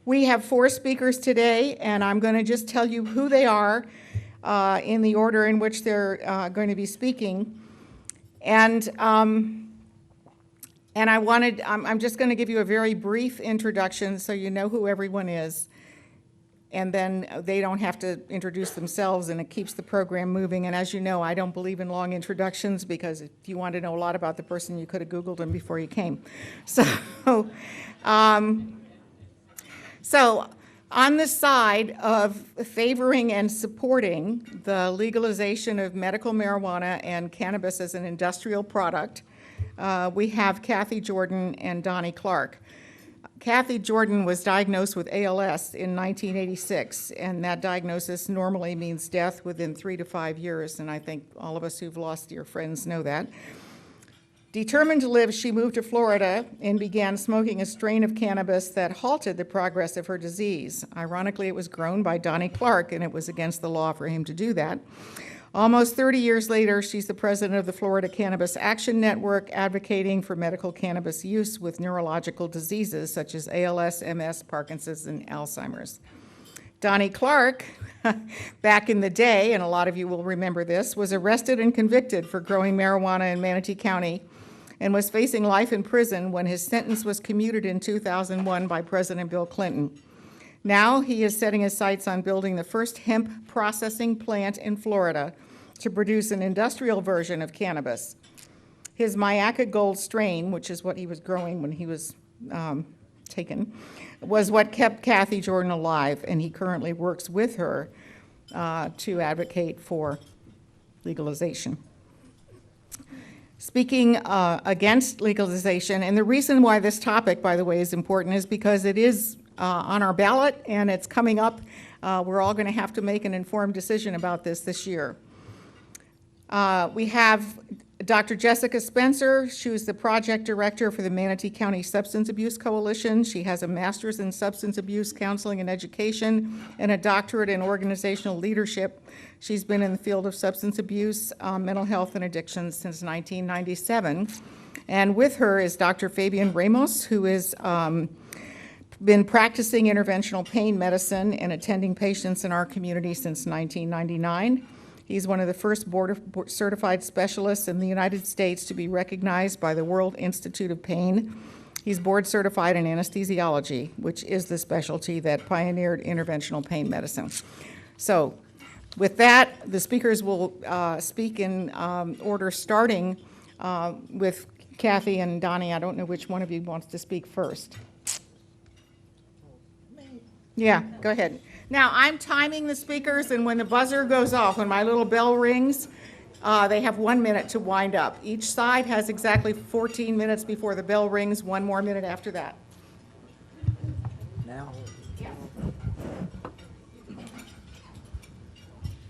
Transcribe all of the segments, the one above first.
We have 4 speakers today, and I'm going to just tell you who they are in the order in which they're going to be speaking. And I'm just going to give you a very brief introduction so you know who everyone is. And then they don't have to introduce themselves, and it keeps the program moving. And as you know, I don't believe in long introductions, because if you want to know a lot about the person, you could have Googled them before you came. So on the side of favoring and supporting the legalization of medical marijuana and cannabis as an industrial product, we have Cathy Jordan and Donnie Clark. Cathy Jordan was diagnosed with ALS in 1986, and that diagnosis normally means death within 3 to 5 years, and I think all of us who've lost dear friends know that. Determined to live, she moved to Florida and began smoking a strain of cannabis that halted the progress of her disease. Ironically, it was grown by Donnie Clark, and it was against the law for him to do that. Almost 30 years later, she's the president of the Florida Cannabis Action Network, advocating for medical cannabis use with neurological diseases such as ALS, MS, Parkinson's, and Alzheimer's. Donnie Clark, back in the day, and a lot of you will remember this, was arrested and convicted for growing marijuana in Manatee County and was facing life in prison when his sentence was commuted in 2001 by President Bill Clinton. Now he is setting his sights on building the first hemp processing plant in Florida to produce an industrial version of cannabis. His Mayaca Gold strain, which is what he was growing when he was taken, was what kept Cathy Jordan alive, and he currently works with her to advocate for legalization. Speaking against legalization, and the reason why this topic, by the way, is important is because it is on our ballot, and it's coming up. We're all going to have to make an informed decision about this year. We have Dr. Jessica Spencer. She was the project director for the Manatee County Substance Abuse Coalition. She has a master's in substance abuse counseling and education and a doctorate in organizational leadership. She's been in the field of substance abuse, mental health, and addiction since 1997. And with her is Dr. Fabian Ramos, who is been practicing interventional pain medicine and attending patients in our community since 1999. He's one of the first board certified specialists in the United States to be recognized by the World Institute of Pain. He's board certified in anesthesiology, which is the specialty that pioneered interventional pain medicine. So with that, the speakers will speak in order, starting with Cathy and Donnie. I don't know which one of you wants to speak first. Yeah, go ahead. Now, I'm timing the speakers, and when the buzzer goes off, when my little bell rings, they have 1 minute to wind up. Each side has exactly 14 minutes before the bell rings, 1 more minute after that. Now? Yeah.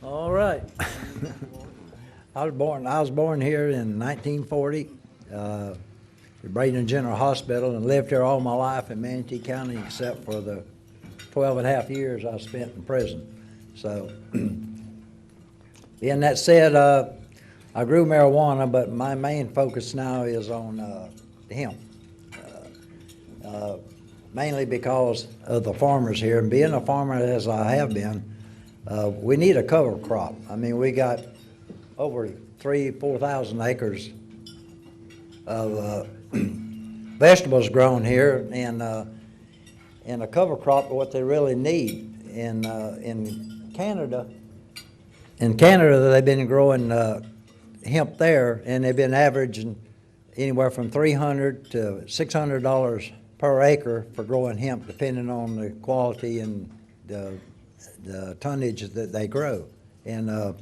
All right. I was born here in 1940, at Braden General Hospital, and lived here all my life in Manatee County, except for the 12 and a half years I spent in prison. So, being that said, I grew marijuana, but my main focus now is on hemp. Mainly because of the farmers here, and being a farmer as I have been, we need a cover crop. I mean, we got over 4,000 acres of vegetables grown here, and a cover crop of what they really need. In Canada, they've been growing hemp there, and they've been averaging anywhere from $300 to $600 per acre for growing hemp, depending on the quality and the tonnage that they grow. And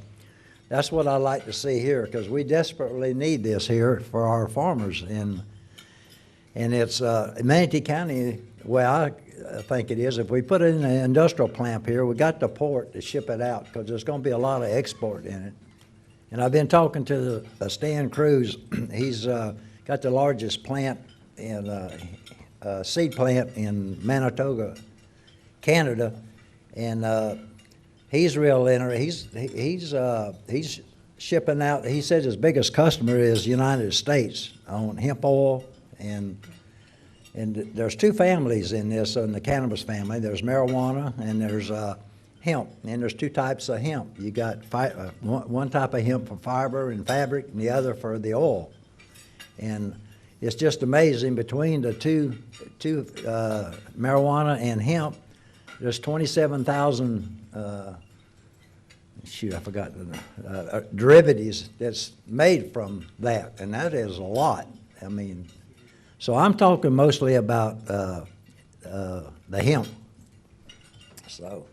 that's what I like to see here, because we desperately need this here for our farmers. And it's Manatee County, well, I think it is, if we put it in an industrial plant here, we got the port to ship it out, because there's going to be a lot of export in it. And I've been talking to Stan Cruz. He's got the largest plant in seed plant in Manitoba, Canada, and he's real interested. He's shipping out. He says his biggest customer is United States on hemp oil, and And there's two families in this, in the cannabis family. There's marijuana and there's hemp. And there's two types of hemp. You got one type of hemp for fiber and fabric, and the other for the oil. And it's just amazing, between the two marijuana and hemp, there's 27,000 shoot, I forgot the derivatives that's made from that, and that is a lot. I mean, so I'm talking mostly about the hemp. So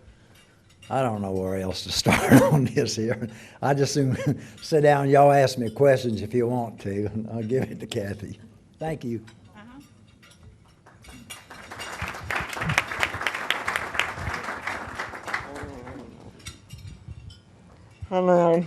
I don't know where else to start on this here. I just soon sit down and y'all ask me questions if you want to, and I'll give it to Cathy. Thank you. Hello.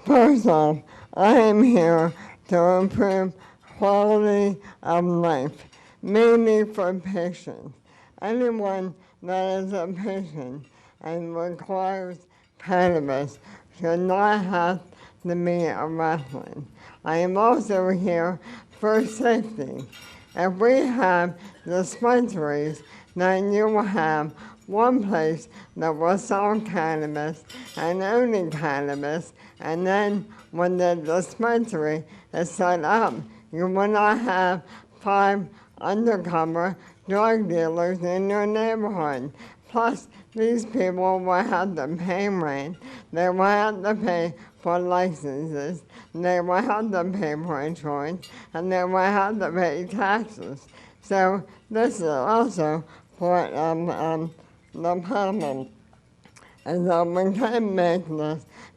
First off, I am here to improve quality of life, mainly for patients. Anyone that is a patient and requires cannabis should not have to be arrested. I am also here for safety. If we have dispensaries, then you will have one place that will sell cannabis and only cannabis, and then when the dispensary is set up, you will not have 5 undercover drug dealers in your neighborhood. Plus, these people will have to pay rent, they will have to pay for licenses, they will have to pay for insurance, and they will have to pay taxes. So this is also for the problem. And so we can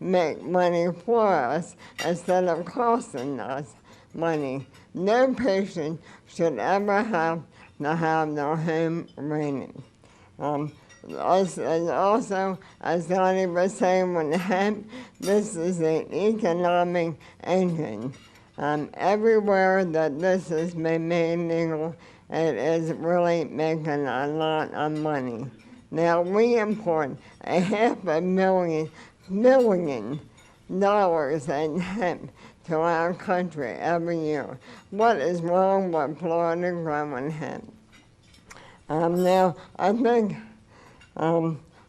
make money for us instead of costing us money. No patient should ever have to have their home rented. Also, as Donnie was saying with hemp, this is an economic engine. Everywhere that this has been made legal, it is really making a lot of money. Now, we import $500 million in hemp to our country every year. What is wrong with Florida growing hemp? Now, I think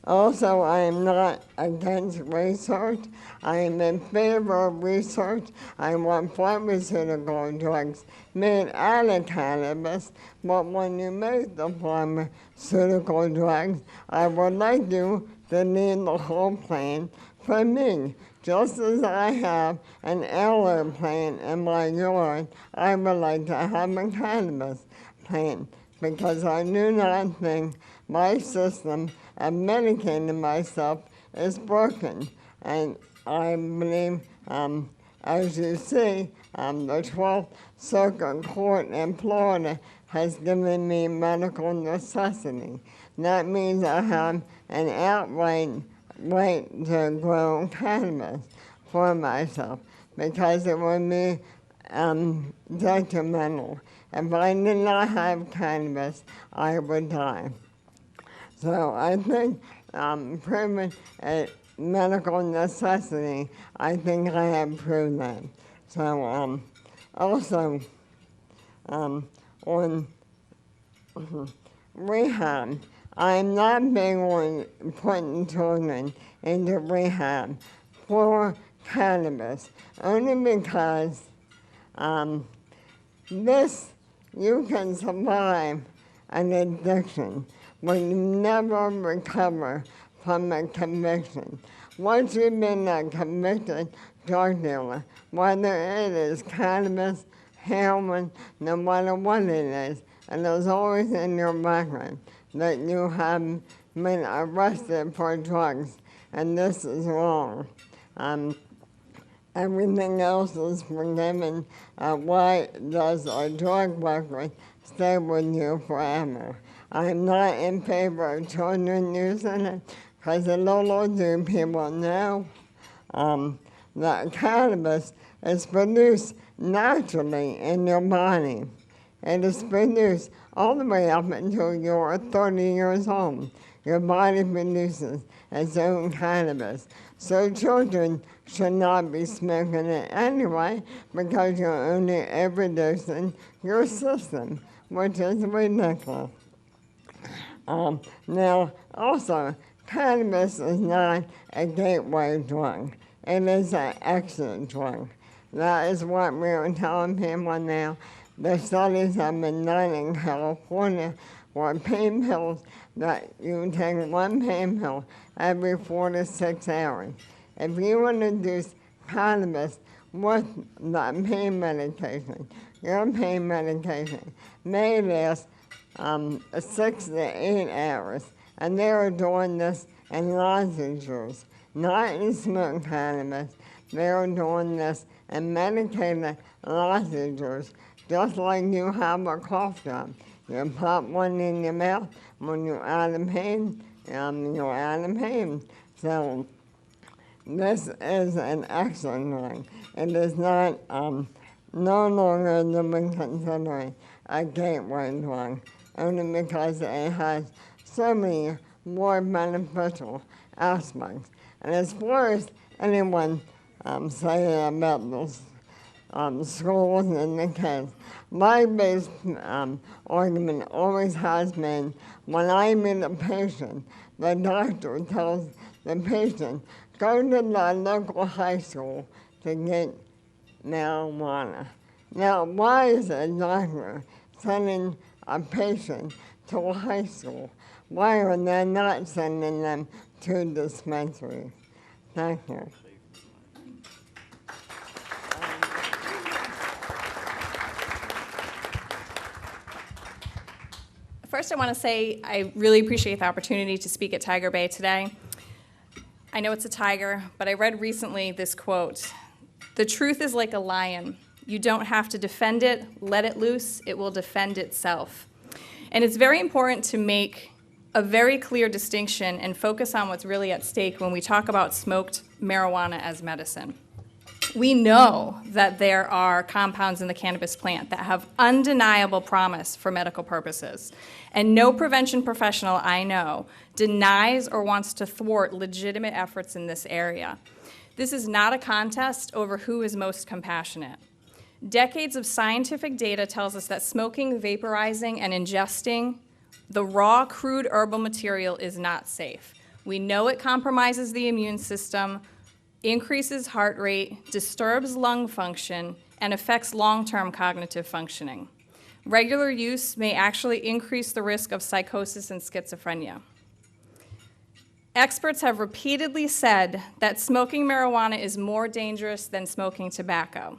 also I am not against research. I am in favor of research. I want pharmaceutical drugs made out of cannabis, but when you make the pharmaceutical drugs, I would like you to need the whole plant for me. Just as I have an heirloom plant in my yard, I would like to have a cannabis plant, because I do not think my system of medicating myself is broken. And I believe, as you see, the 12th Circuit Court in Florida has given me medical necessity. That means I have an outright right to grow cannabis for myself, because it would be detrimental. If I did not have cannabis, I would die. So I think proving a medical necessity, I think I have proved that. So also on rehab, I'm not big on putting children into rehab for cannabis, only because you can survive an addiction but you never recover from a conviction. Once you've been a convicted drug dealer, whether it is cannabis, heroin, no matter what it is, and it's always in your record that you have been arrested for drugs, and this is wrong. Everything else is forgiven. Why does a drug record stay with you forever? I'm not in favor of children using it, because little do people know that cannabis is produced naturally in your body. It is produced all the way up until you're 30 years old. Your body produces its own cannabis. So children should not be smoking it anyway because you're only overdosing your system, which is ridiculous. Now, also, cannabis is not a gateway drug. It is an exit drug. That is what we are telling people now. The studies have been done in California for pain pills that you take one pain pill every 4 to 6 hours. If you introduce cannabis with that pain medication, your pain medication may last 6 to 8 hours. And they are doing this in lozenges, not in smoked cannabis. They are doing this in medicated lozenges, just like you have a cough drop. You pop one in your mouth when you're out of pain, you're out of pain. So this is an excellent drug. It is not, no longer to be considered a gateway drug, only because it has so many more beneficial aspects. And as far as anyone saying about those schools and the kids, my base argument always has been when I meet a patient, the doctor tells the patient, go to the local high school to get marijuana. Now, why is a doctor sending a patient to a high school? Why are they not sending them to dispensaries? Thank you. First, I want to say I really appreciate the opportunity to speak at Tiger Bay today. I know it's a tiger, but I read recently this quote: "The truth is like a lion. You don't have to defend it, let it loose, it will defend itself." And it's very important to make a very clear distinction and focus on what's really at stake when we talk about smoked marijuana as medicine. We know that there are compounds in the cannabis plant that have undeniable promise for medical purposes, and no prevention professional I know denies or wants to thwart legitimate efforts in this area. This is not a contest over who is most compassionate. Decades of scientific data tells us that smoking, vaporizing, and ingesting the raw, crude herbal material is not safe. We know it compromises the immune system, increases heart rate, disturbs lung function, and affects long-term cognitive functioning. Regular use may actually increase the risk of psychosis and schizophrenia. Experts have repeatedly said that smoking marijuana is more dangerous than smoking tobacco.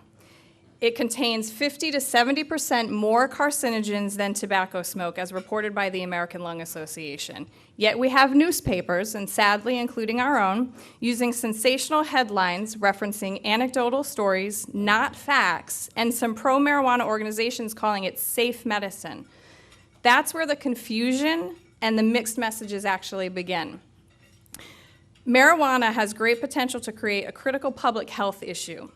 It contains 50 to 70% more carcinogens than tobacco smoke, as reported by the American Lung Association. Yet we have newspapers, and sadly including our own, using sensational headlines referencing anecdotal stories, not facts, and some pro-marijuana organizations calling it safe medicine. That's where the confusion and the mixed messages actually begin. Marijuana has great potential to create a critical public health issue.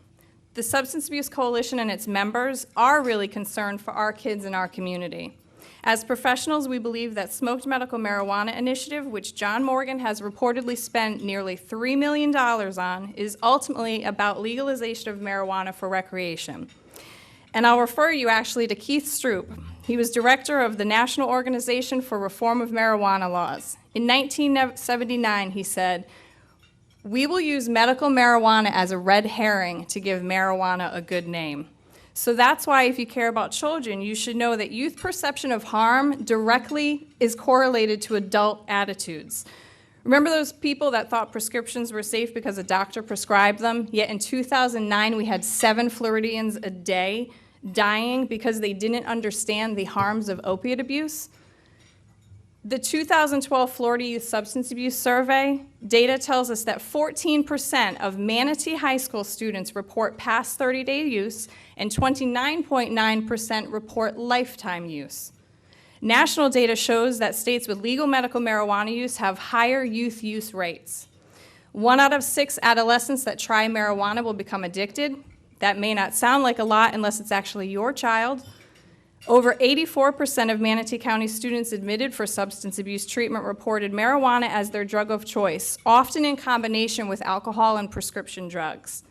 The Substance Abuse Coalition and its members are really concerned for our kids in our community. As professionals, we believe that Smoked Medical Marijuana Initiative, which John Morgan has reportedly spent nearly $3 million on, is ultimately about legalization of marijuana for recreation. And I'll refer you actually to Keith Stroop. He was director of the National Organization for Reform of Marijuana Laws. In 1979, he said, "We will use medical marijuana as a red herring to give marijuana a good name." So that's why if you care about children, you should know that youth perception of harm directly is correlated to adult attitudes. Remember those people that thought prescriptions were safe because a doctor prescribed them? Yet in 2009, we had 7 Floridians a day dying because they didn't understand the harms of opiate abuse. The 2012 Florida Youth Substance Abuse Survey data tells us that 14% of Manatee High School students report past 30-day use, and 29.9% report lifetime use. National data shows that states with legal medical marijuana use have higher youth use rates. 1 out of 6 adolescents that try marijuana will become addicted. That may not sound like a lot unless it's actually your child. Over 84% of Manatee County students admitted for substance abuse treatment reported marijuana as their drug of choice, often in combination with alcohol and prescription drugs.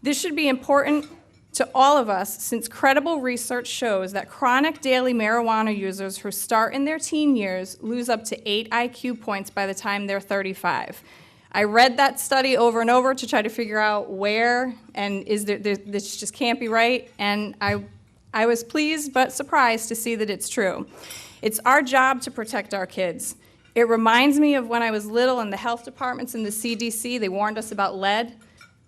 This should be important to all of us since credible research shows that chronic daily marijuana users who start in their teen years lose up to 8 IQ points by the time they're 35. I read that study over and over to try to figure out where, and this just can't be right, and I was pleased but surprised to see that it's true. It's our job to protect our kids. It reminds me of when I was little and the health departments and the CDC, they warned us about lead.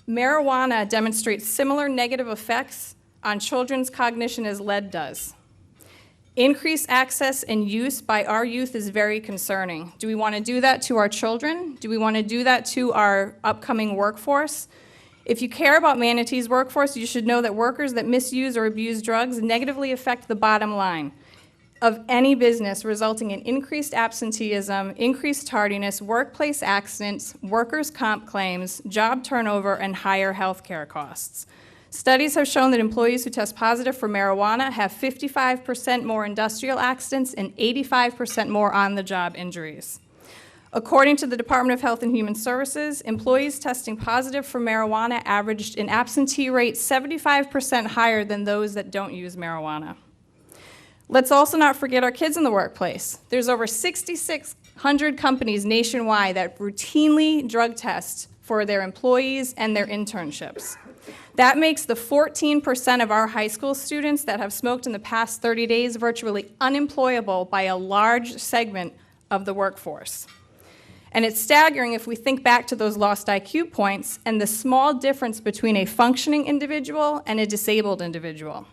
Marijuana demonstrates similar negative effects on children's cognition as lead does. Increased access and use by our youth is very concerning. Do we want to do that to our children? Do we want to do that to our upcoming workforce? If you care about Manatee's workforce, you should know that workers that misuse or abuse drugs negatively affect the bottom line of any business, resulting in increased absenteeism, increased tardiness, workplace accidents, workers' comp claims, job turnover, and higher health care costs. Studies have shown that employees who test positive for marijuana have 55% more industrial accidents and 85% more on-the-job injuries. According to the Department of Health and Human Services, employees testing positive for marijuana averaged an absentee rate 75% higher than those that don't use marijuana. Let's also not forget our kids in the workplace. There's over 6,600 companies nationwide that routinely drug test for their employees and their internships. That makes the 14% of our high school students that have smoked in the past 30 days virtually unemployable by a large segment of the workforce. And it's staggering if we think back to those lost IQ points and the small difference between a functioning individual and a disabled individual.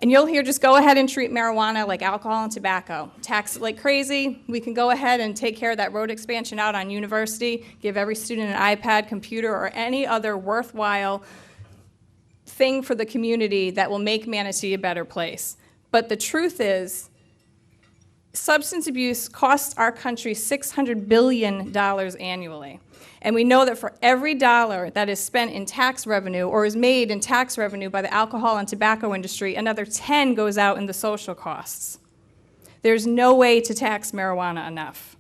And you'll hear just go ahead and treat marijuana like alcohol and tobacco. Tax it like crazy. We can go ahead and take care of that road expansion out on University, give every student an iPad, computer, or any other worthwhile thing for the community that will make Manatee a better place. But the truth is, substance abuse costs our country $600 billion annually. And we know that for every dollar that is spent in tax revenue or is made in tax revenue by the alcohol and tobacco industry, another 10 goes out in the social costs. There's no way to tax marijuana enough.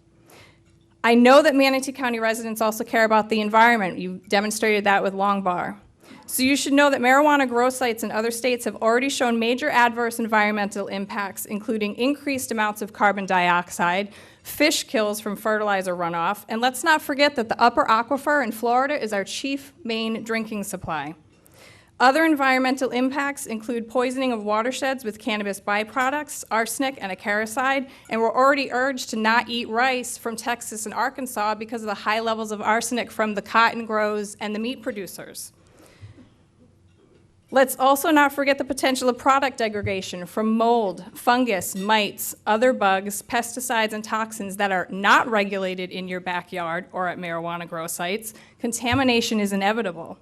I know that Manatee County residents also care about the environment. You demonstrated that with Long Bar. So you should know that marijuana grow sites in other states have already shown major adverse environmental impacts, including increased amounts of carbon dioxide, fish kills from fertilizer runoff, and let's not forget that the upper aquifer in Florida is our chief main drinking supply. Other environmental impacts include poisoning of watersheds with cannabis byproducts, arsenic, and acaricide, and we're already urged to not eat rice from Texas and Arkansas because of the high levels of arsenic from the cotton grows and the meat producers. Let's also not forget the potential of product degradation from mold, fungus, mites, other bugs, pesticides, and toxins that are not regulated in your backyard or at marijuana grow sites. Contamination is inevitable.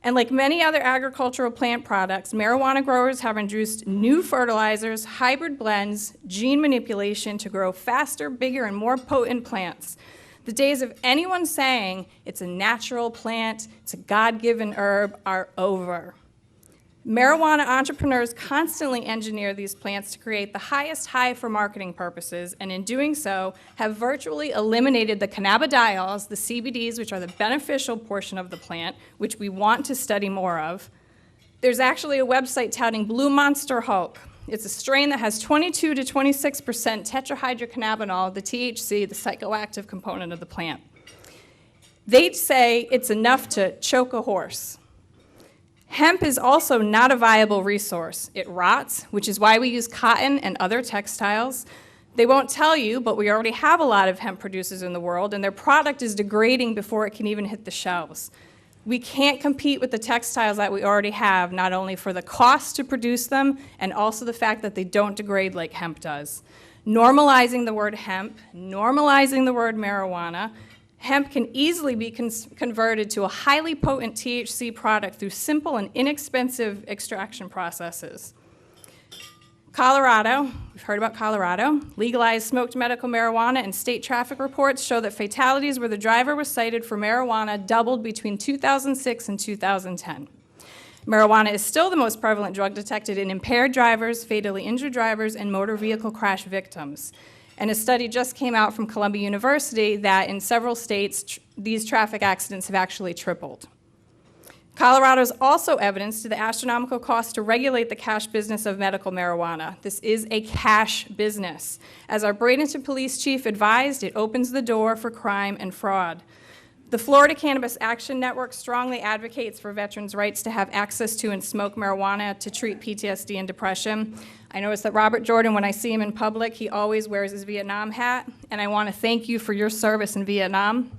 And like many other agricultural plant products, marijuana growers have introduced new fertilizers, hybrid blends, gene manipulation to grow faster, bigger, and more potent plants. The days of anyone saying it's a natural plant, it's a God-given herb, are over. Marijuana entrepreneurs constantly engineer these plants to create the highest high for marketing purposes, and in doing so, have virtually eliminated the cannabidiols, the CBDs, which are the beneficial portion of the plant, which we want to study more of. There's actually a website touting Blue Monster Hulk. It's a strain that has 22 to 26% tetrahydrocannabinol, the THC, the psychoactive component of the plant. They say it's enough to choke a horse. Hemp is also not a viable resource. It rots, which is why we use cotton and other textiles. They won't tell you, but we already have a lot of hemp producers in the world, and their product is degrading before it can even hit the shelves. We can't compete with the textiles that we already have, not only for the cost to produce them, and also the fact that they don't degrade like hemp does. Normalizing the word hemp, normalizing the word marijuana, hemp can easily be converted to a highly potent THC product through simple and inexpensive extraction processes. Colorado, we've heard about Colorado, legalized smoked medical marijuana, and state traffic reports show that fatalities where the driver was cited for marijuana doubled between 2006 and 2010. Marijuana is still the most prevalent drug detected in impaired drivers, fatally injured drivers, and motor vehicle crash victims. And a study just came out from Columbia University that in several states, these traffic accidents have actually tripled. Colorado is also evidence to the astronomical cost to regulate the cash business of medical marijuana. This is a cash business. As our Bradenton Police Chief advised, it opens the door for crime and fraud. The Florida Cannabis Action Network strongly advocates for veterans' rights to have access to and smoke marijuana to treat PTSD and depression. I notice that Robert Jordan, when I see him in public, he always wears his Vietnam hat, and I want to thank you for your service in Vietnam.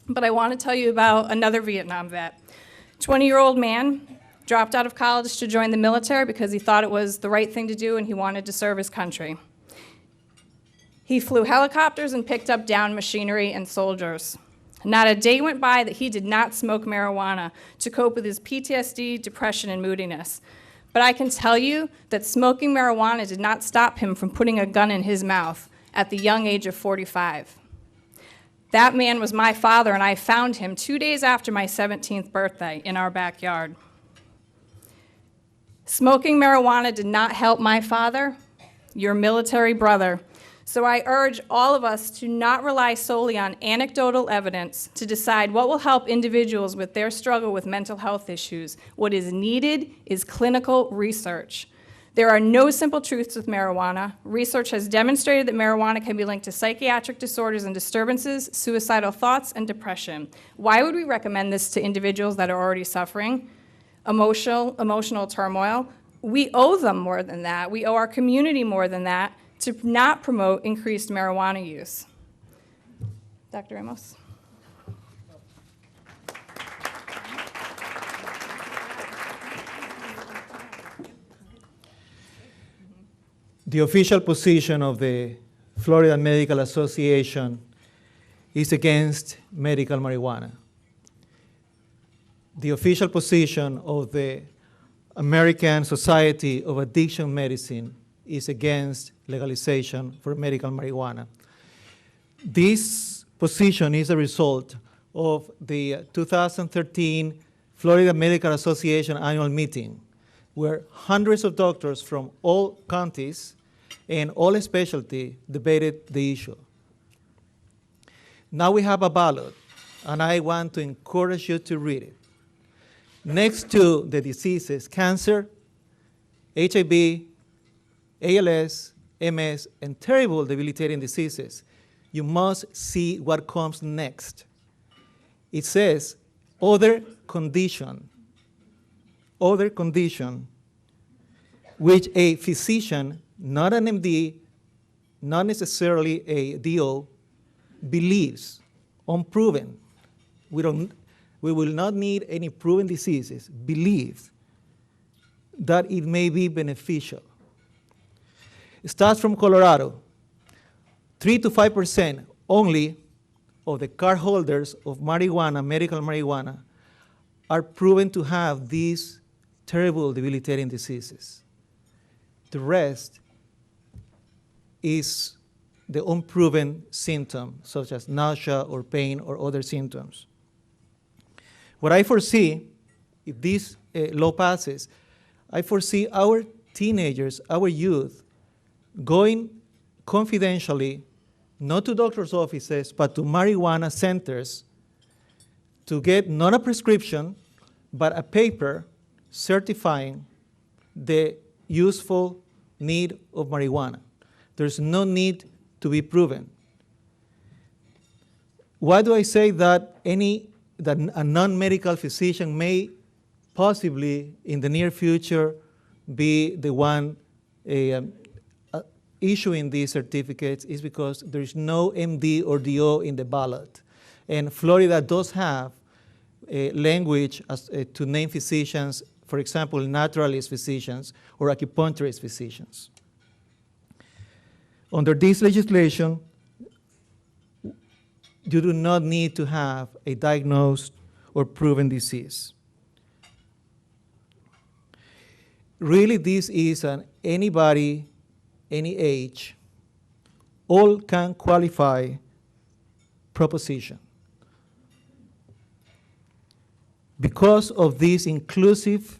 But I want to tell you about another Vietnam vet. 20-year-old man dropped out of college to join the military because he thought it was the right thing to do and he wanted to serve his country. He flew helicopters and picked up downed machinery and soldiers. Not a day went by that he did not smoke marijuana to cope with his PTSD, depression, and moodiness. But I can tell you that smoking marijuana did not stop him from putting a gun in his mouth at the young age of 45. That man was my father, and I found him 2 days after my 17th birthday in our backyard. Smoking marijuana did not help my father, your military brother. So I urge all of us to not rely solely on anecdotal evidence to decide what will help individuals with their struggle with mental health issues. What is needed is clinical research. There are no simple truths with marijuana. Research has demonstrated that marijuana can be linked to psychiatric disorders and disturbances, suicidal thoughts, and depression. Why would we recommend this to individuals that are already suffering emotional turmoil? We owe them more than that. We owe our community more than that to not promote increased marijuana use. Dr. Ramos. The official position of the Florida Medical Association is against medical marijuana. The official position of the American Society of Addiction Medicine is against legalization for medical marijuana. This position is a result of the 2013 Florida Medical Association annual meeting, where hundreds of doctors from all counties and all specialty debated the issue. Now we have a ballot, and I want to encourage you to read it. Next to the diseases, cancer, HIV, ALS, MS, and terrible debilitating diseases, you must see what comes next. It says, other condition, which a physician, not an MD, not necessarily a DO, believes, unproven. We will not need any proven diseases, believes that it may be beneficial. It starts from Colorado. 3 to 5% only of the card holders of marijuana, medical marijuana, are proven to have these terrible debilitating diseases. The rest is the unproven symptom, such as nausea or pain or other symptoms. What I foresee, if this law passes, I foresee our teenagers, our youth, going confidentially, not to doctors' offices, but to marijuana centers to get not a prescription, but a paper certifying the useful need of marijuana. There's no need to be proven. Why do I say that a non-medical physician may possibly, in the near future, be the one issuing these certificates? Is because there's no MD or DO in the ballot. And Florida does have a language to name physicians, for example, naturalist physicians or acupuncturist physicians. Under this legislation, you do not need to have a diagnosed or proven disease. Really, this is an anybody, any age, all can qualify proposition. Because of this inclusive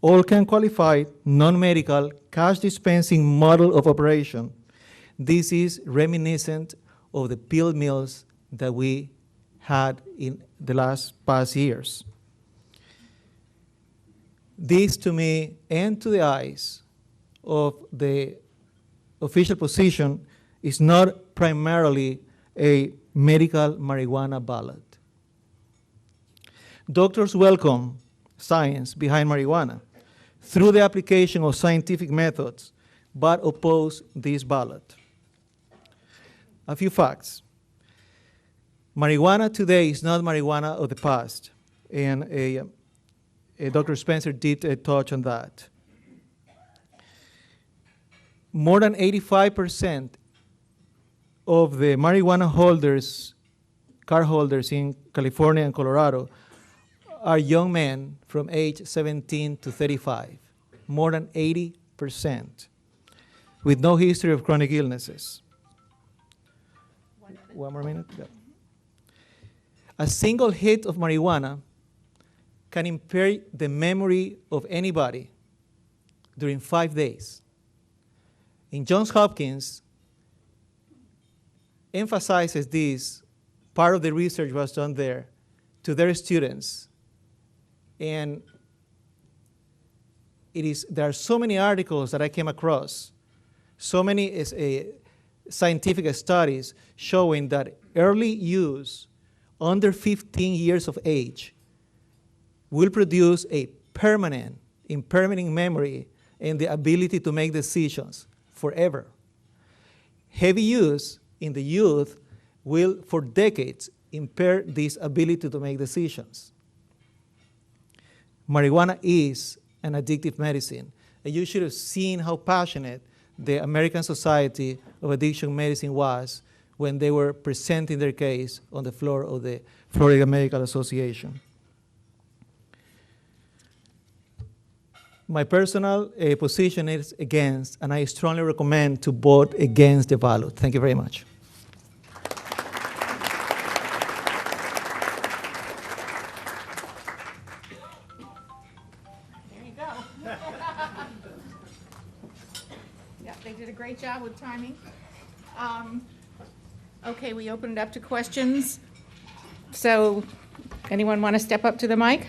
all can qualify non-medical cash dispensing model of operation. This is reminiscent of the pill mills that we had in the past years. This, to me, and to the eyes of the official position, is not primarily a medical marijuana ballot. Doctors welcome science behind marijuana through the application of scientific methods, but oppose this ballot. A few facts. Marijuana today is not marijuana of the past, and Dr. Spencer did touch on that. More than 85% of the marijuana holders, card holders in California and Colorado, are young men from age 17 to 35, more than 80%, with no history of chronic illnesses. One more minute. Yeah. A single hit of marijuana can impair the memory of anybody during 5 days. In Johns Hopkins, emphasizes this, part of the research was done there, to their students. And there are so many articles that I came across, so many scientific studies showing that early use under 15 years of age will produce a permanent memory and the ability to make decisions forever. Heavy use in the youth will, for decades, impair this ability to make decisions. Marijuana is an addictive medicine, and you should have seen how passionate the American Society of Addiction Medicine was when they were presenting their case on the floor of the Florida Medical Association. My personal position is against, and I strongly recommend to vote against the ballot. Thank you very much. There you go. Yeah, they did a great job with timing. Okay, we open it up to questions. So, anyone want to step up to the mic?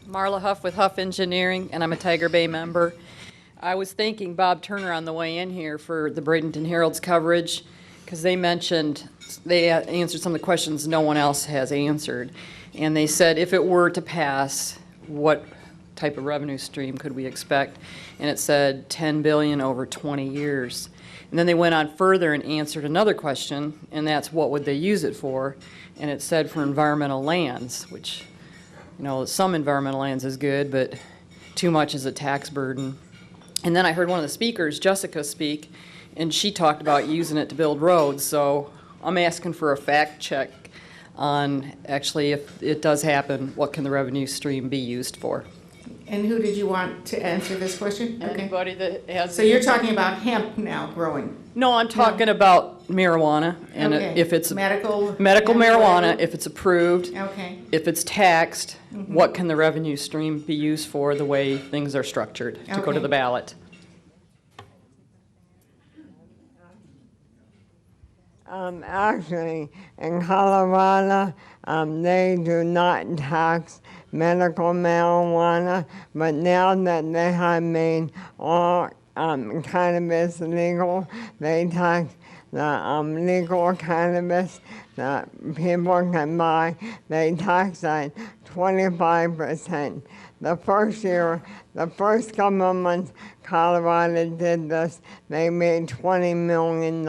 Marla Huff with Huff Engineering, and I'm a Tiger Bay member. I was thanking Bob Turner on the way in here for the Bradenton Herald's coverage, because they answered some of the questions no one else has answered. And they said if it were to pass, what type of revenue stream could we expect? And it said $10 billion over 20 years. And then they went on further and answered another question, and that's what would they use it for? And it said for environmental lands, which, you know, some environmental lands is good, but too much is a tax burden. And then I heard one of the speakers, Jessica, speak, and she talked about using it to build roads. So I'm asking for a fact check on actually if it does happen, what can the revenue stream be used for? And who did you want to answer this question? Okay. Anybody that has. So you're talking about hemp now growing? No, I'm talking about marijuana, and Okay. if it's medical marijuana, if it's approved, Okay. if it's taxed, what can the revenue stream be used for the way things are structured to go to Okay. the ballot? Actually, in Colorado, they do not tax medical marijuana, but now that they have made all cannabis legal, they tax the legal cannabis that people can buy. They tax at 25%. The first couple of months Colorado did this, they made $20 million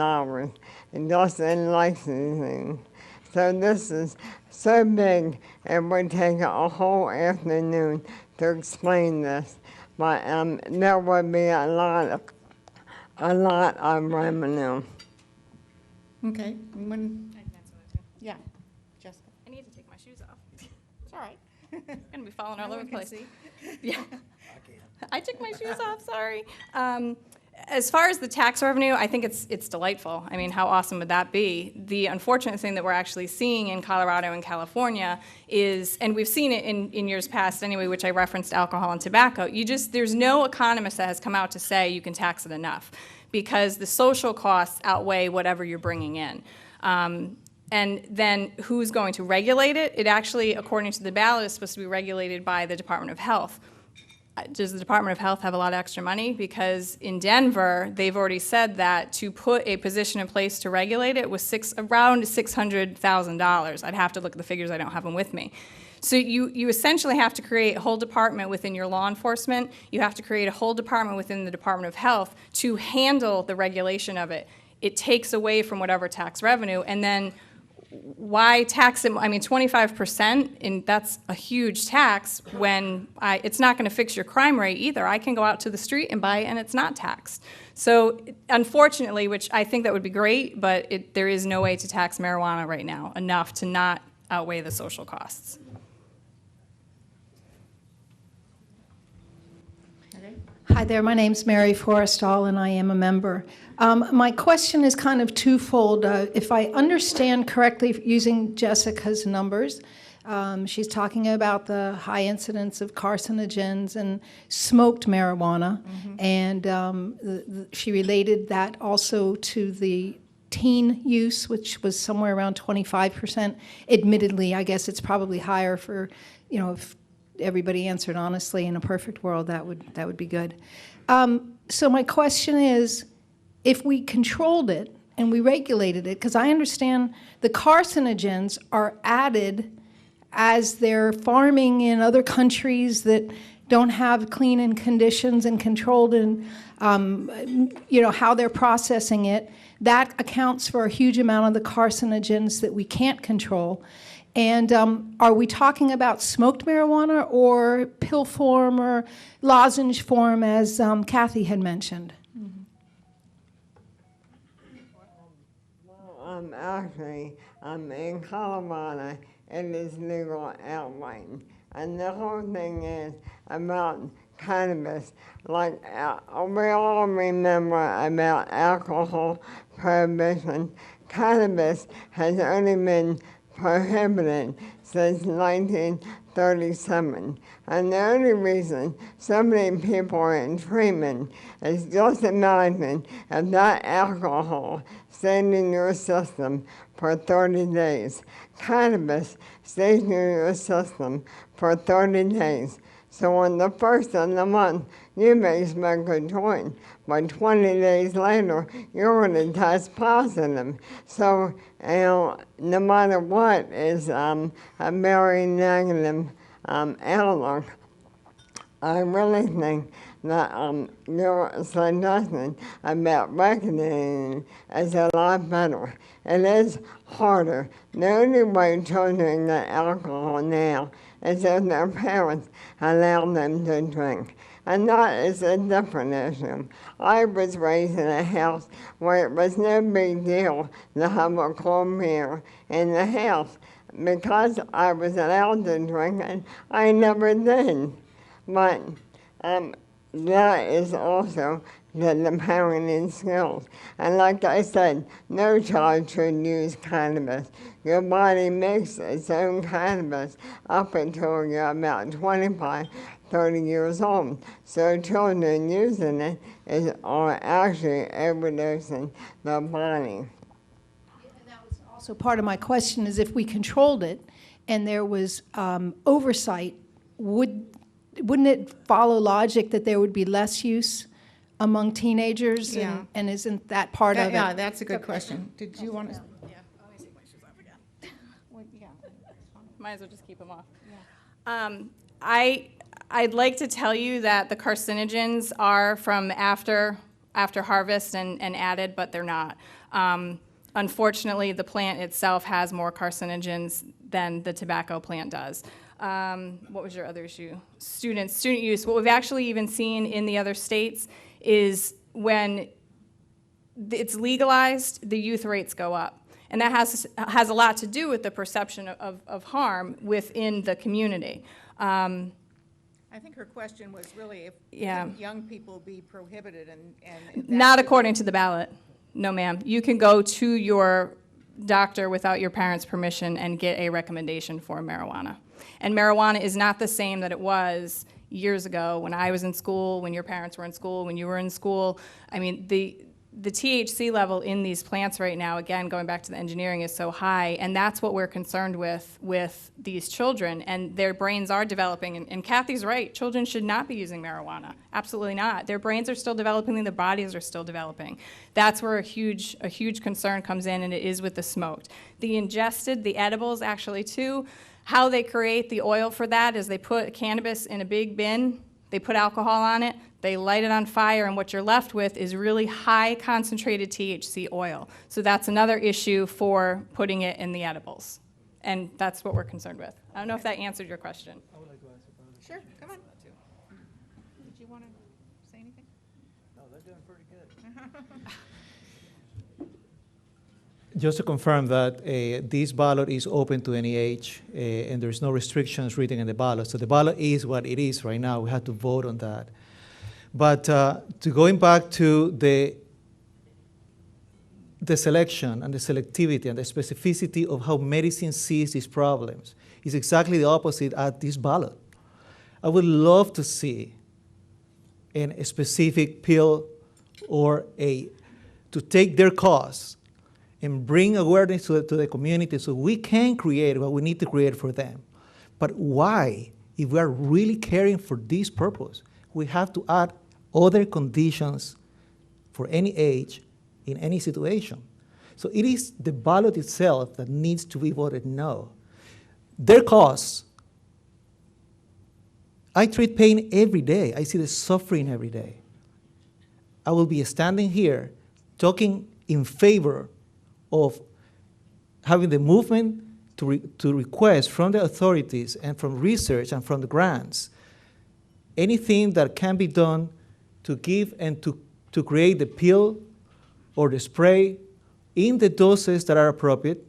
just in licensing. So this is so big, it would take a whole afternoon to explain this. But there would be a lot of revenue. Okay. Yeah. Jessica. I need to take my shoes off. It's all right. I'm gonna be falling all No over one the can place. see. Yeah. I took my shoes off, sorry. As far as the tax revenue, I think it's delightful. I mean, how awesome would that be? The unfortunate thing that we're actually seeing in Colorado and California is, and we've seen it in years past anyway, which I referenced alcohol and tobacco, there's no economist that has come out to say you can tax it enough, because the social costs outweigh whatever you're bringing in. And then who's going to regulate it? It actually, according to the ballot, is supposed to be regulated by the Department of Health. Does the Department of Health have a lot of extra money? Because in Denver, they've already said that to put a position in place to regulate it was around $600,000. I'd have to look at the figures, I don't have them with me. So you essentially have to create a whole department within your law enforcement. You have to create a whole department within the Department of Health to handle the regulation of it. It takes away from whatever tax revenue, and then why tax it? I mean, 25%, and that's a huge tax when it's not going to fix your crime rate either. I can go out to the street and buy it, and it's not taxed. So unfortunately, which I think that would be great, but there is no way to tax marijuana right now enough to not outweigh the social costs. Hi there, my name's Mary Forrestall, and I am a member. My question is kind of twofold. If I understand correctly, using Jessica's numbers, she's talking about the high incidence of carcinogens and smoked marijuana, and she related that also to the teen use, which was somewhere around 25%. Admittedly, I guess it's probably higher for, if everybody answered honestly in a perfect world, that would be good. So my question is, if we controlled it and we regulated it, because I understand the carcinogens are added as they're farming in other countries that don't have clean and conditions and controlled and how they're processing it. That accounts for a huge amount of the carcinogens that we can't control. And are we talking about smoked marijuana or pill form or lozenge form, as Cathy had mentioned? Well, I'm in Colorado, it is legal outright. And the whole thing is about cannabis. Like, we all remember about alcohol prohibition. Cannabis has only been prohibited since 1937. And the only reason so many people are in treatment is, just imagine if that alcohol stayed in your system for 30 days. Cannabis stays in your system for 30 days. So on the first of the month, you may smoke a joint, but 20 days later, you're going to test positive. So, no matter what is a very negative outlook, I really think that your suggestion about regulating is a lot better. It is harder. The only way children get alcohol now is if their parents allow them to drink. And that is a different issue. I was raised in a house where it was no big deal to have a cold beer in the house. Because I was allowed to drink it, I never did. But that is also the parenting skills. And like I said, no child should use cannabis. Your body makes its own cannabis up until you're about 25, 30 years old. So children using it are actually overdosing their body. And that was also part of my question, is if we controlled it and there was oversight, wouldn't it follow logic that there would be less use among teenagers? Yeah. And isn't that part of it? Yeah, that's a good question. Did you want to? Yeah, let me take my shoes off again. Might as well just keep them off. I'd like to tell you that the carcinogens are from after harvest and added, but they're not. Unfortunately, the plant itself has more carcinogens than the tobacco plant does. What was your other issue? Student use. What we've actually even seen in the other states is when it's legalized, the youth rates go up. And that has a lot to do with the perception of harm within the community. I I think her question was really if Yeah. can young people be prohibited and Not according to the ballot. No, ma'am. You can go to your doctor without your parents' permission and get a recommendation for marijuana. And marijuana is not the same that it was years ago when I was in school, when your parents were in school, when you were in school. I mean, the THC level in these plants right now, again, going back to the engineering, is so high, and that's what we're concerned with these children, and their brains are developing, and Cathy's right, children should not be using marijuana, absolutely not. Their brains are still developing, and their bodies are still developing. That's where a huge concern comes in, and it is with the smoked. The ingested, the edibles actually too, how they create the oil for that is they put cannabis in a big bin, they put alcohol on it, they light it on fire, and what you're left with is really high concentrated THC oil. So that's another issue for putting it in the edibles. And that's what we're concerned with. I don't know if that answered your question. Sure, come on. Did you want to say anything? No, they're doing pretty good. Just to confirm that this ballot is open to any age, and there's no restrictions written in the ballot. So the ballot is what it is right now. We have to vote on that. But to going back to the selection and the selectivity and the specificity of how medicine sees these problems is exactly the opposite at this ballot. I would love to see a specific pill or to take their cause and bring awareness to the community so we can create what we need to create for them. But why, if we are really caring for this purpose, we have to add other conditions for any age in any situation? So it is the ballot itself that needs to be voted no. Their cause, I treat pain every day. I see the suffering every day. I will be standing here talking in favor of having the movement to request from the authorities and from research and from the grants anything that can be done to give and to create the pill or the spray in the doses that are appropriate,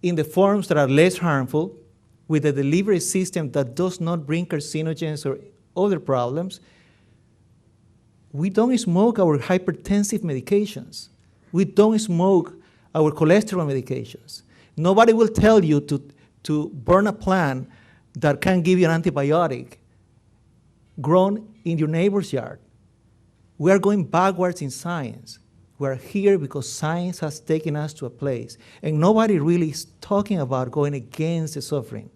in the forms that are less harmful, with a delivery system that does not bring carcinogens or other problems. We don't smoke our hypertensive medications. We don't smoke our cholesterol medications. Nobody will tell you to burn a plant that can give you an antibiotic grown in your neighbor's yard. We are going backwards in science. We are here because science has taken us to a place, and nobody really is talking about going against the suffering.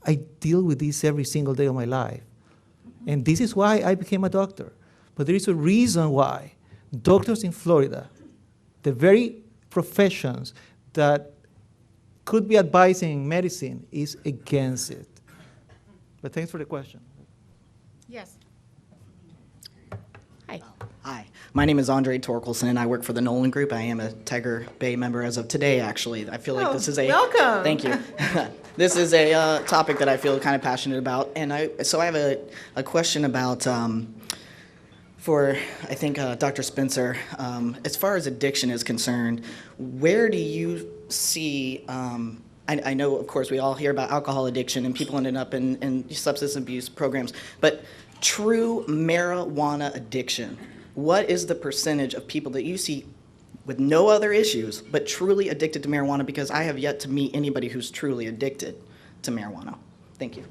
I deal with this every single day of my life, and this is why I became a doctor. But there is a reason why doctors in Florida, the very professions that could be advising medicine, is against it. But thanks for the question. Yes. Hi. Hi, my name is Andre Torkelson. I work for the Nolan Group. I am a Tiger Bay member as of today, actually. I feel like this is a... welcome. Thank you. This is a topic that I feel kind of passionate about. And so I have a question about, for, I think, Dr. Spencer. As far as addiction is concerned, where do you see... I know, of course, we all hear about alcohol addiction and people ending up in substance abuse programs, but true marijuana addiction, what is the percentage of people that you see with no other issues but truly addicted to marijuana? Because I have yet to meet anybody who's truly addicted to marijuana. Thank you.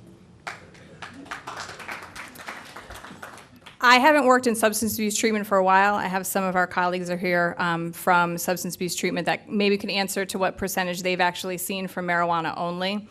I haven't worked in substance abuse treatment for a while. I have some of our colleagues are here from substance abuse treatment that maybe can answer to what percentage they've actually seen from marijuana only.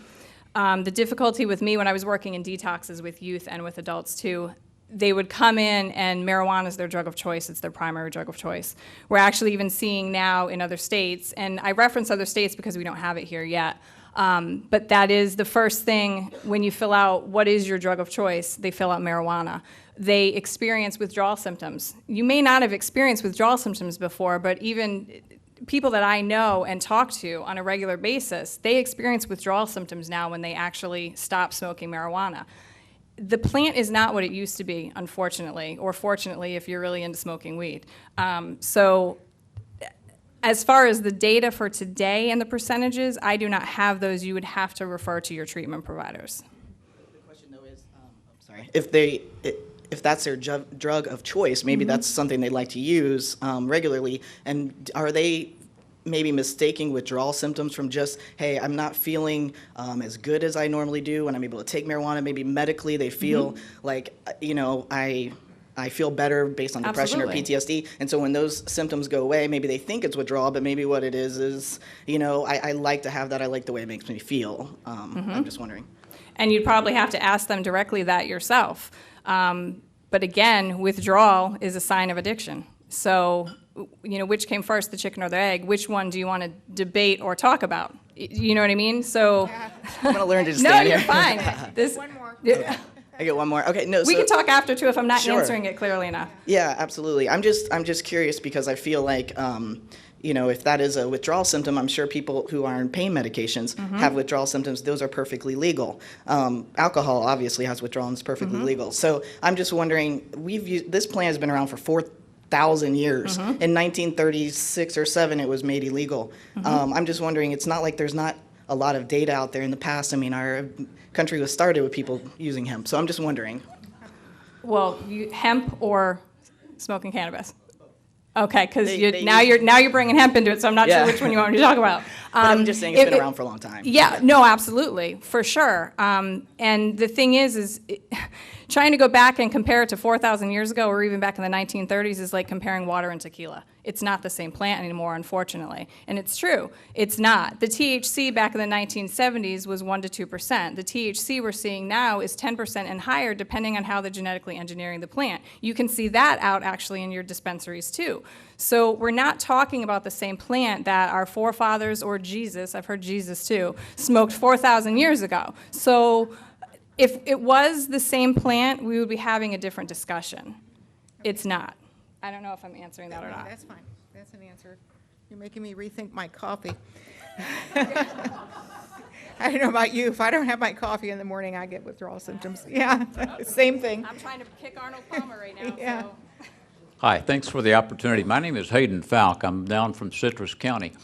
The difficulty with me when I was working in detoxes with youth and with adults too, they would come in and marijuana is their drug of choice. It's their primary drug of choice. We're actually even seeing now in other states, and I reference other states because we don't have it here yet, but that is the first thing when you fill out what is your drug of choice, they fill out marijuana. They experience withdrawal symptoms. You may not have experienced withdrawal symptoms before, but even people that I know and talk to on a regular basis, they experience withdrawal symptoms now when they actually stop smoking marijuana. The plant is not what it used to be, unfortunately, or fortunately if you're really into smoking weed. So as far as the data for today and the percentages, I do not have those. You would have to refer to your treatment providers. The question, though, is sorry, if that's their drug of choice, maybe that's something they'd like to use regularly. And are they maybe mistaking withdrawal symptoms from just, hey, I'm not feeling as good as I normally do when I'm able to take marijuana? Maybe medically they feel like, I feel better based on depression Absolutely. or PTSD. And so when those symptoms go away, maybe they think it's withdrawal, but maybe what it is, I like to have that. I like the way it makes me feel. I'm just wondering. And you'd probably have to ask them directly that yourself. But again, withdrawal is a sign of addiction. So, which came first, the chicken or the egg? Which one do you want to debate or talk about? You know what I mean? So, I'm gonna learn to just no, stand you're here. fine. One more. I get one more. Okay, no. We so, can talk after too if I'm not Sure. answering it clearly enough. Yeah, absolutely. I'm just curious because I feel like, if that is a withdrawal symptom, I'm sure people who are on pain medications have withdrawal symptoms. Those are perfectly legal. Alcohol obviously has withdrawal and is perfectly legal. So I'm just wondering, this plan has been around for 4,000 years. In 1936 or 7, it was made illegal. I'm just wondering, it's not like there's not a lot of data out there in the past. I mean, our country was started with people using hemp. So I'm just wondering. Well, hemp or smoking cannabis? Okay, because They now use- you're bringing hemp into it, so I'm not Yeah. sure which one you want me to talk about. But I'm just saying it's been around for a long time. Yeah, no, absolutely, for sure. And the thing is trying to go back and compare it to 4,000 years ago or even back in the 1930s is like comparing water and tequila. It's not the same plant anymore, unfortunately. And it's true, it's not. The THC back in the 1970s was 1% to 2%. The THC we're seeing now is 10% and higher, depending on how they're genetically engineering the plant. You can see that out actually in your dispensaries too. So we're not talking about the same plant that our forefathers or Jesus, I've heard Jesus too, smoked 4,000 years ago. So if it was the same plant, we would be having a different discussion. It's not. I don't know if I'm answering that or not. That's fine. That's an answer. You're making me rethink my coffee. I don't know about you. If I don't have my coffee in the morning, I get withdrawal symptoms. Yeah, same thing. I'm trying to kick Arnold Palmer right now, Yeah. so. Hi, thanks for the opportunity. My name is Hayden Falk. I'm down from Citrus County,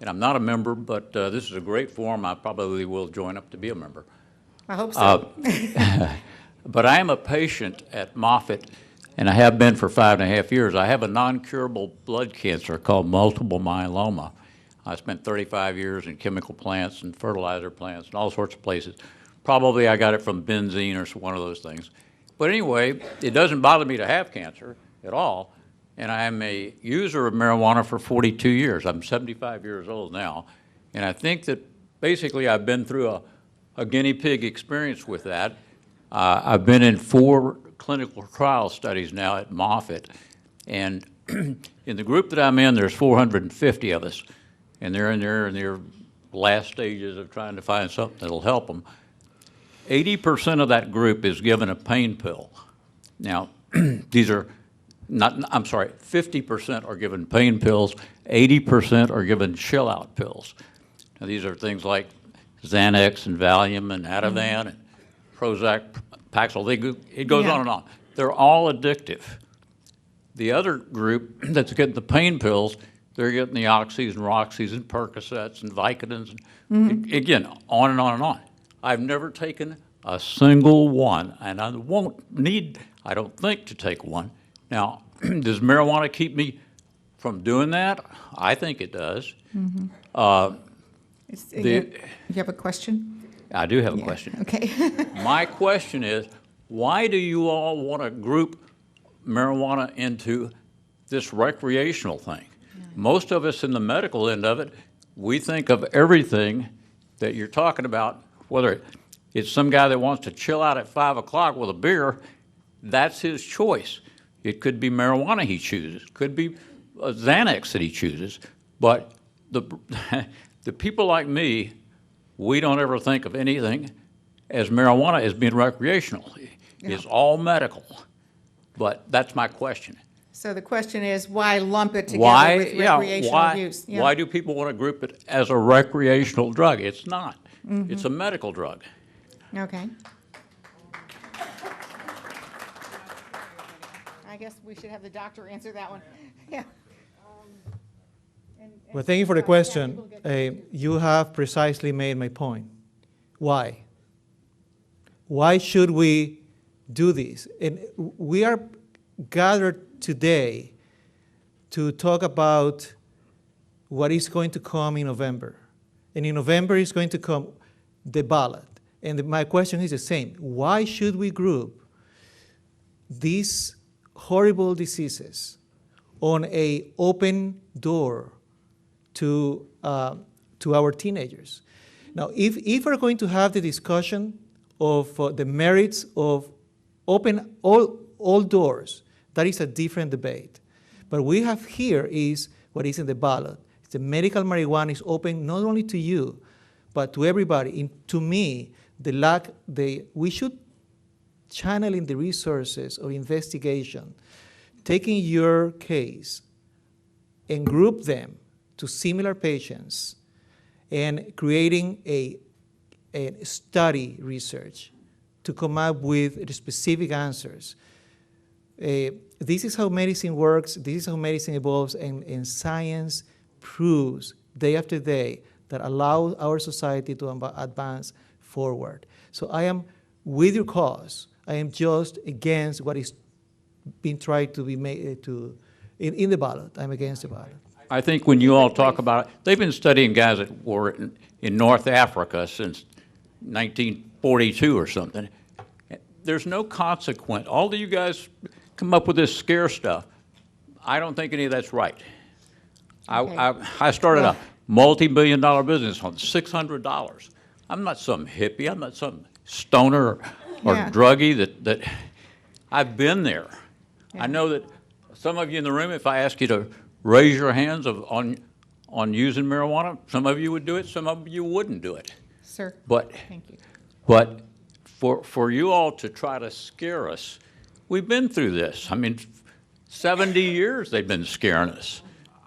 and I'm not a member, but this is a great forum. I probably will join up to be a member. I hope so. But I am a patient at Moffitt, and I have been for 5.5 years. I have a non-curable blood cancer called multiple myeloma. I spent 35 years in chemical plants and fertilizer plants and all sorts of places. Probably I got it from benzene or one of those things. But anyway, it doesn't bother me to have cancer at all, and I'm a user of marijuana for 42 years. I'm 75 years old now, and I think that basically I've been through a guinea pig experience with that. I've been in 4 clinical trial studies now at Moffitt, and in the group that I'm in, there's 450 of us, and they're in their last stages of trying to find something that'll help them. 80% of that group is given a pain pill. Now, these are not, I'm sorry, 50% are given pain pills, 80% are given chill-out pills. Now, these are things like Xanax and Valium and Ativan and Prozac, Paxil. It goes on and on. They're all addictive. The other group that's getting the pain pills, they're getting the Oxys and Roxys and Percocets and Vicodins. And again, on and on and on. I've never taken a single one, and I won't need, I don't think, to take one. Now, does marijuana keep me from doing that? I think it does. You have a question? I do have a question. Okay. My question is, why do you all want to group marijuana into this recreational thing? Most of us in the medical end of it, we think of everything that you're talking about, whether it's some guy that wants to chill out at 5 o'clock with a beer, that's his choice. It could be marijuana he chooses, it could be a Xanax that he chooses, but the people like me, we don't ever think of anything as marijuana as being recreational. It's all medical, but that's my question. So the question is, why lump it together with recreational use? Why do people want to group it as a recreational drug? It's not. It's a medical drug. Okay. I guess we should have the doctor answer that one. Yeah. Well, thank you for the question. You have precisely made my point. Why? Why should we do this. And we are gathered today to talk about what is going to come in November. And in November is going to come the ballot. And my question is the same. Why should we group these horrible diseases on a open door to our teenagers? Now, if we're going to have the discussion of the merits of open all doors, that is a different debate. But we have here is what is in the ballot. The medical marijuana is open not only to you, but to everybody. To me, we should channel in the resources of investigation, taking your case and group them to similar patients and creating a study research to come up with specific answers. This is how medicine works, this is how medicine evolves, and science proves day after day that allows our society to advance forward. So I am with your cause. I am just against what is being tried to be made in the ballot. I'm against the ballot. I think when you all talk about it, they've been studying guys that were in North Africa since 1942 or something. There's no consequence. All of you guys come up with this scare stuff. I don't think any of that's right. I started a multi-billion-dollar business on $600. I'm not some hippie. I'm not some stoner or druggie that I've been there. Yeah. I know that some of you in the room, if I ask you to raise your hands on using marijuana, some of you would do it, some of you wouldn't do it. Sir, but, thank you. But for you all to try to scare us, we've been through this. I mean, 70 years they've been scaring us.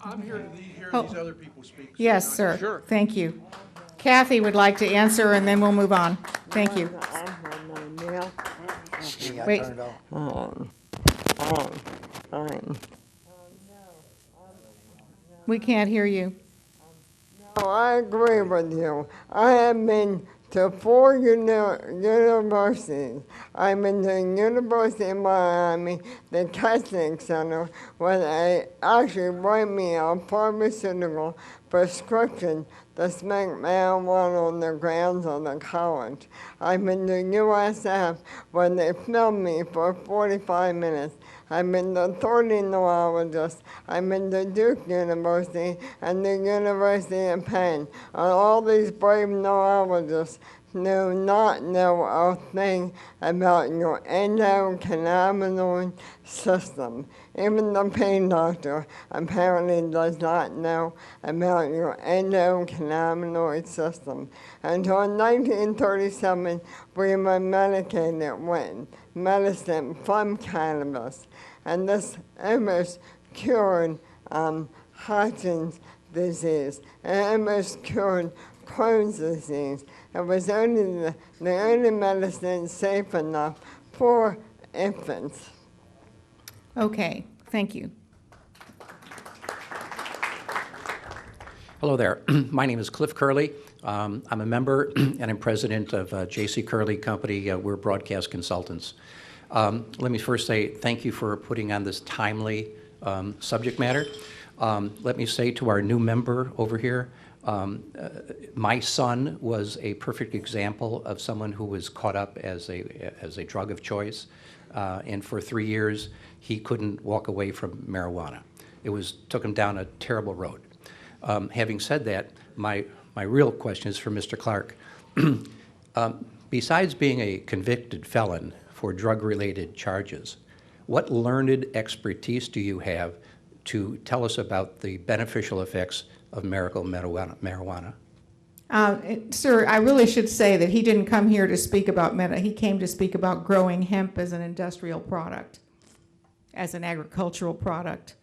I'm here to hear these other people speak. Yes, sir. Sure. Thank you. Kathy would like to answer, and then we'll move on. Thank you. Wait. We can't hear you. No, I agree with you. I have been to 4 universities. I'm in the University of Miami, the testing center, where they actually write me a pharmaceutical prescription to smoke marijuana on the grounds of the college. I've been to USF, where they filmed me for 45 minutes. I've been to 30 neurologists. I've been to Duke University and the University of Penn. And all these brave neurologists do not know a thing about your endocannabinoid system. Even the pain doctor apparently does not know about your endocannabinoid system. Until 1937, we were medicated with medicine from cannabis. And this almost cured Hodgkin's disease. It almost cured Crohn's disease. It was only the only medicine safe enough for infants. Okay, thank you. Hello there. My name is Cliff Curley. I'm a member and I'm president of J.C. Curley Company. We're broadcast consultants. Let me first say thank you for putting on this timely subject matter. Let me say to our new member over here, my son was a perfect example of someone who was caught up as a drug of choice, and for 3 years he couldn't walk away from marijuana. Took him down a terrible road. Having said that, my real question is for Mr. Clark. Besides being a convicted felon for drug-related charges, what learned expertise do you have to tell us about the beneficial effects of medical marijuana? Sir, I really should say that he didn't come here to speak about he came to speak about growing hemp as an industrial product, as an agricultural product.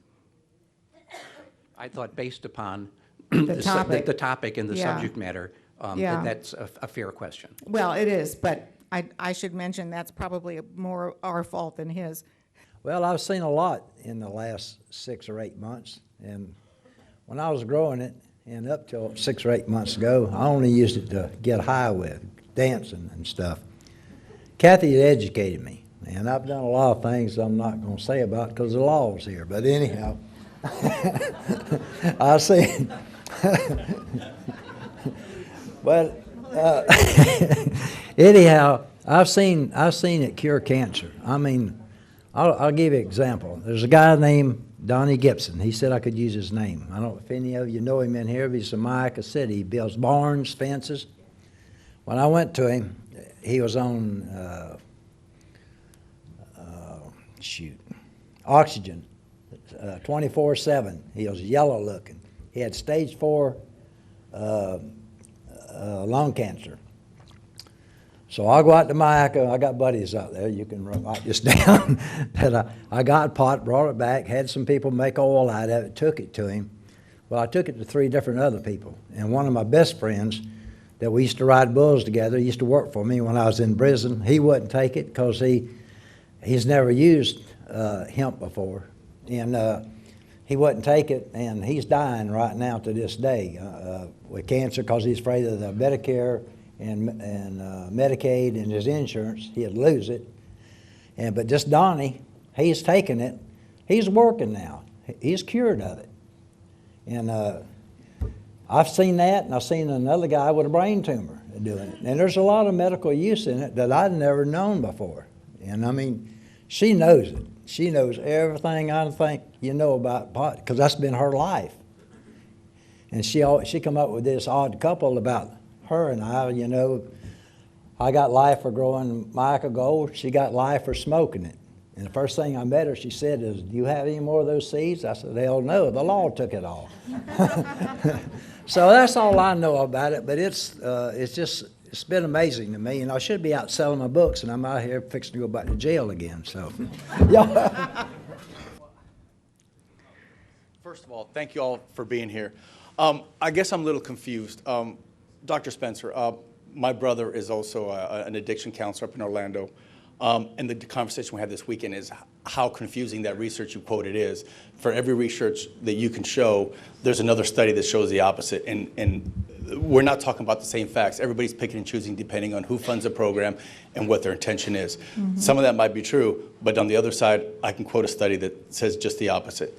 I thought based upon the topic and the subject matter, that's a fair question. Well, it is, but I should mention that's probably more our fault than his. Well, I've seen a lot in the last 6 or 8 months, and when I was growing it, and up till 6 or 8 months ago, I only used it to get high with, dancing and stuff. Cathy had educated me, And I've done a lot of things I'm not going to say about because the law's here. But anyhow, I seen, but anyhow, I've seen it cure cancer. I mean, I'll give you an example. There's a guy named Donnie Gibson. He said I could use his name. I don't know if any of you know him in here, but he's from Mayaca City. He builds barns, fences. When I went to him, he was on oxygen, 24/7. He was yellow looking. He had stage 4 lung cancer. So I go out to Mayaca. I got buddies out there. You can write this down. That I got a pot, brought it back, had some people make oil out of it, took it to him. Well, I took it to 3 different other people. And one of my best friends that we used to ride bulls together, he used to work for me when I was in prison. He wouldn't take it because he's never used hemp before. And he wouldn't take it, and he's dying right now to this day with cancer because he's afraid of the Medicare and Medicaid and his insurance. He'd lose it. But this Donnie, he's taken it. He's working now. He's cured of it. And I've seen that, and I've seen another guy with a brain tumor doing it. And there's a lot of medical use in it that I'd never known before. And I mean, she knows it. She knows everything I think you know about pot, because that's been her life. And she come up with this odd couple about her and I, you know. I got life for growing Mayaca gold. She got life for smoking it. And the first thing I met her, she said, "Do you have any more of those seeds?" I said, "Hell no, the law took it all." So that's all I know about it, but it's been amazing to me. And I should be out selling my books, and I'm out here fixing to go back to jail again, so. Yeah. First of all, thank you all for being here. I guess I'm a little confused. Dr. Spencer, my brother is also an addiction counselor up in Orlando. And the conversation we had this weekend is how confusing that research you quoted is. For every research that you can show, there's another study that shows the opposite. And we're not talking about the same facts. Everybody's picking and choosing depending on who funds the program and what their intention is. Mm-hmm. Some of that might be true, but on the other side, I can quote a study that says just the opposite.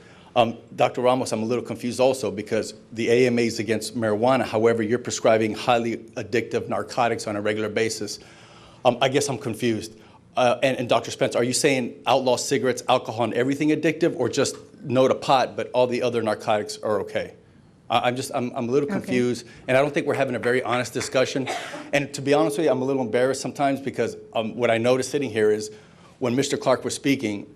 Dr. Ramos, I'm a little confused also because the AMA is against marijuana. However, you're prescribing highly addictive narcotics on a regular basis. I guess I'm confused. And Dr. Spencer, are you saying outlaw cigarettes, alcohol, and everything addictive, or just no to pot, but all the other narcotics are okay? I'm a little confused, and I don't think we're having a very honest discussion. And to be honest with you, I'm a little embarrassed sometimes because what I noticed sitting here is when Mr. Clark was speaking,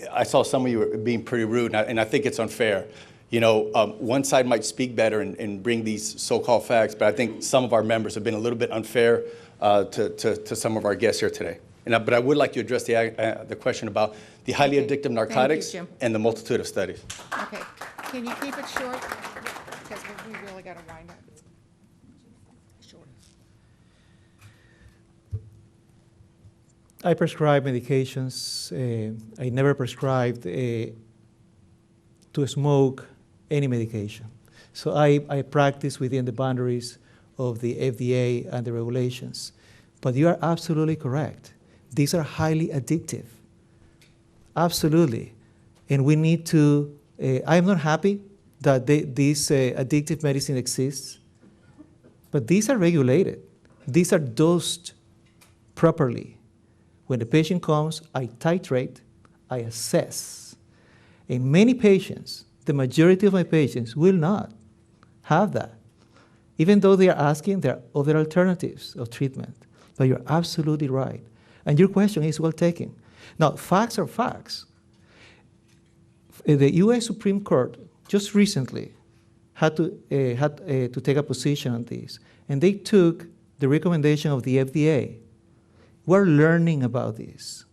I saw some of you were being pretty rude, and I think it's unfair. You know, one side might speak better and bring these so-called facts, but I think some of our members have been a little bit unfair to some of our guests here today. But I would like to address the question about the highly addictive narcotics and the multitude of studies. Okay. Can you keep it short? Because we really got to wind up. Short. I prescribe medications. I never prescribed to smoke any medication. So I practice within the boundaries of the FDA and the regulations. But you are absolutely correct. These are highly addictive. Absolutely. And we need to, I'm not happy that this addictive medicine exists, but these are regulated. These are dosed properly. When the patient comes, I titrate, I assess. In many patients, the majority of my patients will not have that. Even though they are asking, there are other alternatives of treatment. But you're absolutely right. And your question is well taken. Now, facts are facts. The U.S. Supreme Court just recently had to take a position on this, and they took the recommendation of the FDA. We're learning about this.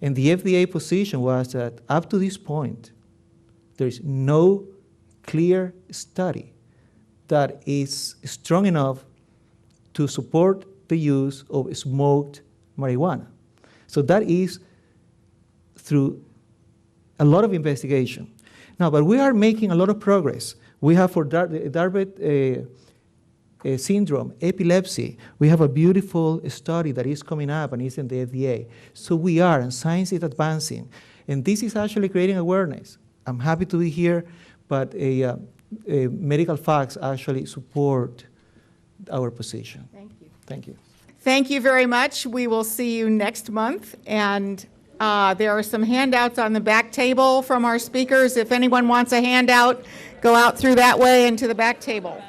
And the FDA position was that up to this point, there is no clear study that is strong enough to support the use of smoked marijuana. So that is through a lot of investigation. Now, but we are making a lot of progress. We have for DARPA syndrome, epilepsy. We have a beautiful study that is coming up and is in the FDA. So we are, and science is advancing. And this is actually creating awareness. I'm happy to be here, but medical facts actually support our position. Thank you. Thank you. Thank you very much. We will see you next month. And there are some handouts on the back table from our speakers. If anyone wants a handout, go out through that way and to the back table.